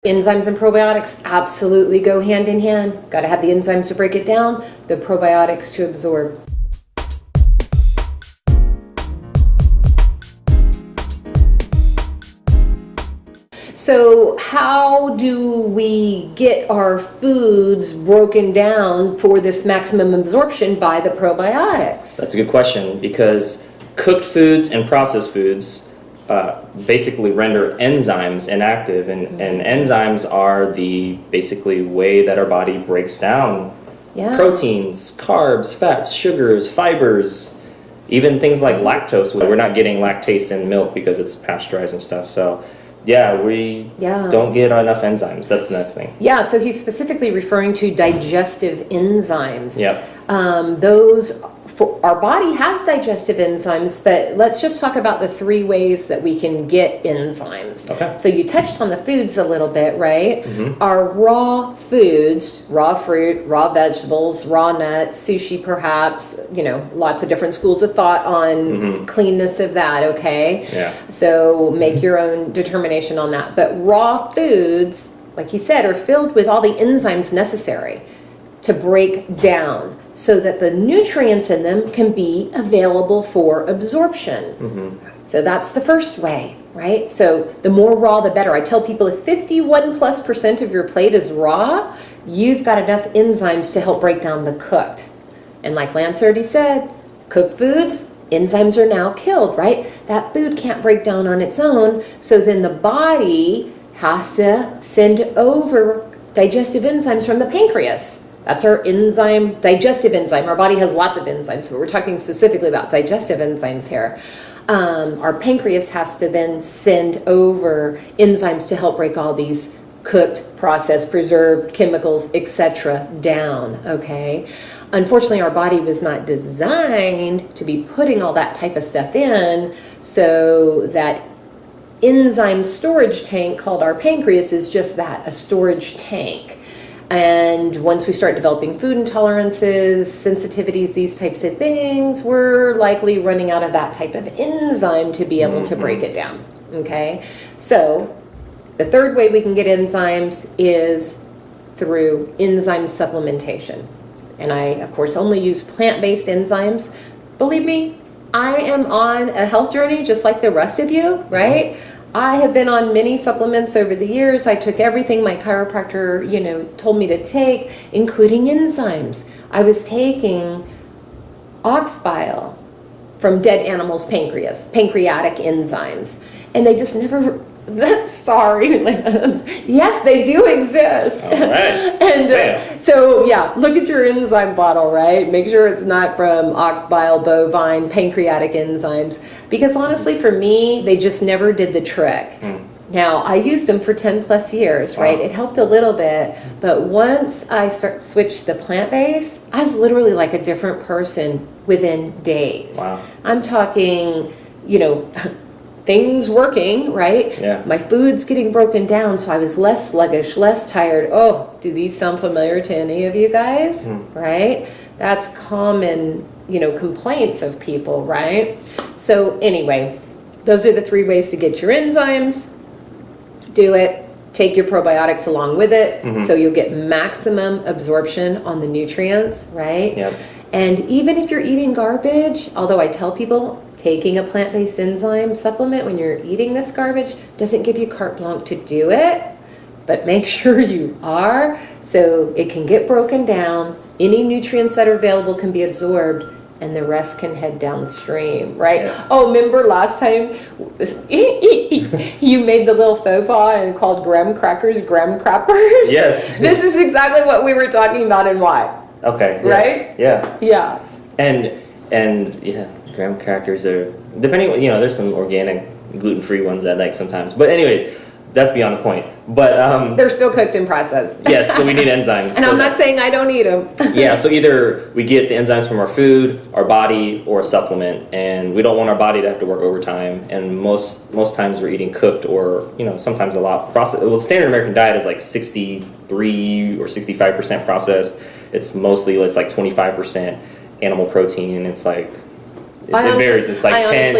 Enzymes and probiotics absolutely go hand in hand. Got to have the enzymes to break it down, the probiotics to absorb. So how do we get our foods broken down for this maximum absorption by the probiotics? That's a good question, because cooked foods and processed foods basically render enzymes inactive, and enzymes are the basically way that our body breaks down proteins, carbs, fats, sugars, fibers, even things like lactose. We're not getting lactase in milk because it's pasteurized and stuff. So yeah, we don't get enough enzymes. That's the next thing. Yeah, so he's specifically referring to digestive enzymes. Yep. Those, our body has digestive enzymes, but let's just talk about the 3 ways that we can get enzymes. Okay. So you touched on the foods a little bit, right? Our raw foods, raw fruit, raw vegetables, raw nuts, sushi perhaps, lots of different schools of thought on cleanness of that, okay? Yeah. So make your own determination on that. But raw foods, like he said, are filled with all the enzymes necessary to break down so that the nutrients in them can be available for absorption. So that's the first way, right? So the more raw, the better. I tell people if 51+% of your plate is raw, you've got enough enzymes to help break down the cooked. And like Lance already said, cooked foods, enzymes are now killed, right? That food can't break down on its own, so then the body has to send over digestive enzymes from the pancreas. That's our digestive enzyme. Our body has lots of enzymes, but we're talking specifically about digestive enzymes here. Our pancreas has to then send over enzymes to help break all these cooked, processed, preserved chemicals, etc. down, okay? Unfortunately, our body was not designed to be putting all that type of stuff in, so that enzyme storage tank called our pancreas is just that, a storage tank. And once we start developing food intolerances, sensitivities, these types of things, we're likely running out of that type of enzyme to be able to break it down, okay? So the third way we can get enzymes is through enzyme supplementation. And I, of course, only use plant-based enzymes. Believe me, I am on a health journey just like the rest of you, right? I have been on many supplements over the years. I took everything my chiropractor, told me to take, including enzymes. I was taking ox bile from dead animals' pancreatic enzymes, and they just never. Sorry, yes, they do exist. All right. And so, look at your enzyme bottle, right? Make sure it's not from ox bile, bovine, pancreatic enzymes. Because honestly, for me, they just never did the trick. Now, I used them for 10+ years, right? It helped a little bit. But once I switched to plant-based, I was literally like a different person within days. Wow. I'm talking, things working, right? Yeah. My food's getting broken down, so I was less sluggish, less tired. Oh, do these sound familiar to any of you guys? Right? That's common, complaints of people, right? So anyway, those are the 3 ways to get your enzymes. Do it. Take your probiotics along with it, so you'll get maximum absorption on the nutrients, right? Yep. And even if you're eating garbage, although I tell people, taking a plant-based enzyme supplement when you're eating this garbage doesn't give you carte blanche to do it, but make sure you are, so it can get broken down, any nutrients that are available can be absorbed, and the rest can head downstream, right? Yes. Oh, remember last time you made the little faux pas and called graham crackers graham crappers? Yes. This is exactly what we were talking about and why. Okay. Right? Yes. Yeah. And yeah, graham crackers are, depending, there's some organic gluten-free ones that I like sometimes. But anyways, that's beyond the point. But they're still cooked and processed. yes, so we need enzymes. And I'm not saying I don't eat them. Yeah, so either we get the enzymes from our food, our body, or a supplement, and we don't want our body to have to work overtime. And most times we're eating cooked, or sometimes a lot processed. Well, standard American diet is like 63 or 65% processed. It's like 25% animal protein, and it's like it varies. It's like 10,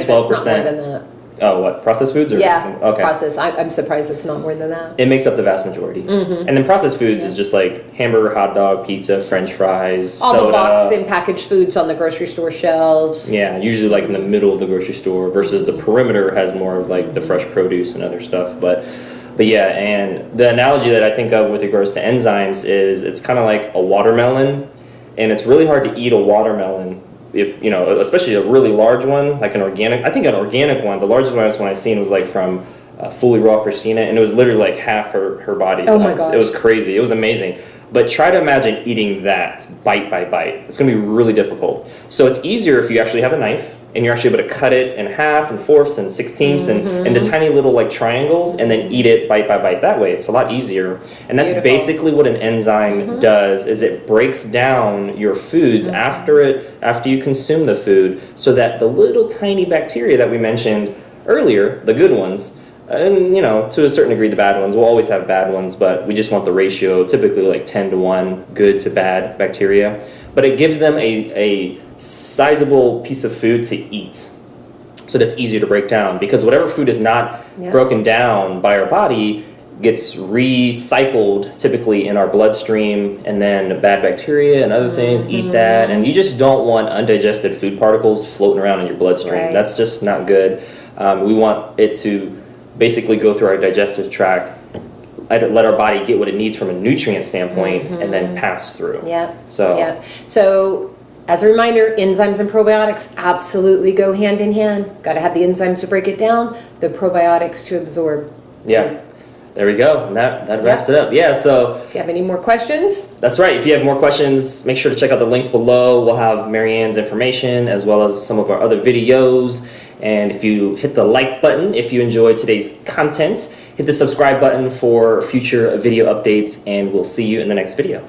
12%. Oh, what, processed foods? Or, Yeah, okay. processed. I'm surprised it's not more than that. It makes up the vast majority. And then processed foods is just like hamburger, hot dog, pizza, French fries, All soda. the boxed and packaged foods on the grocery store shelves. Yeah, usually like in the middle of the grocery store versus the perimeter has more of like the fresh produce and other stuff. But yeah, and the analogy that I think of with regards to enzymes is it's kind of like a watermelon, and it's really hard to eat a watermelon if, you know, especially a really large one, like an organic. I think an organic one, the largest one I seen was like from Fully Raw Christina, and it was literally like half her body size. Oh my gosh. It was crazy. It was amazing. But try to imagine eating that bite by bite. It's going to be really difficult. So it's easier if you actually have a knife and you're actually able to cut it in half and fourths and sixteenths and into tiny little like triangles and then eat it bite by bite that way. It's a lot easier. And that's Beautiful. basically what an enzyme does, is it breaks down your foods after you consume the food, so that the little tiny bacteria that we mentioned earlier, the good ones, and, you know, to a certain degree, the bad ones. We'll always have bad ones, but we just want the ratio, typically like 10 to 1, good to bad bacteria. But it gives them a sizable piece of food to eat. So that's easier to break down, because whatever food is not broken down by our body gets recycled typically in our bloodstream, and then bad bacteria and other things eat that. And you just don't want undigested food particles floating around in your bloodstream. Right. That's just not good. We want it to basically go through our digestive tract, let our body get what it needs from a nutrient standpoint, and then pass through. Yeah. So Yeah. So as a reminder, enzymes and probiotics absolutely go hand in hand. Got to have the enzymes to break it down, the probiotics to absorb. yeah, there we go. And that wraps it up. Yeah, so If you have any more questions, that's right. If you have more questions, make sure to check out the links below. We'll have Marianne's information as well as some of our other videos. And if you hit the like button, if you enjoyed today's content, hit the subscribe button for future video updates, and we'll see you in the next video.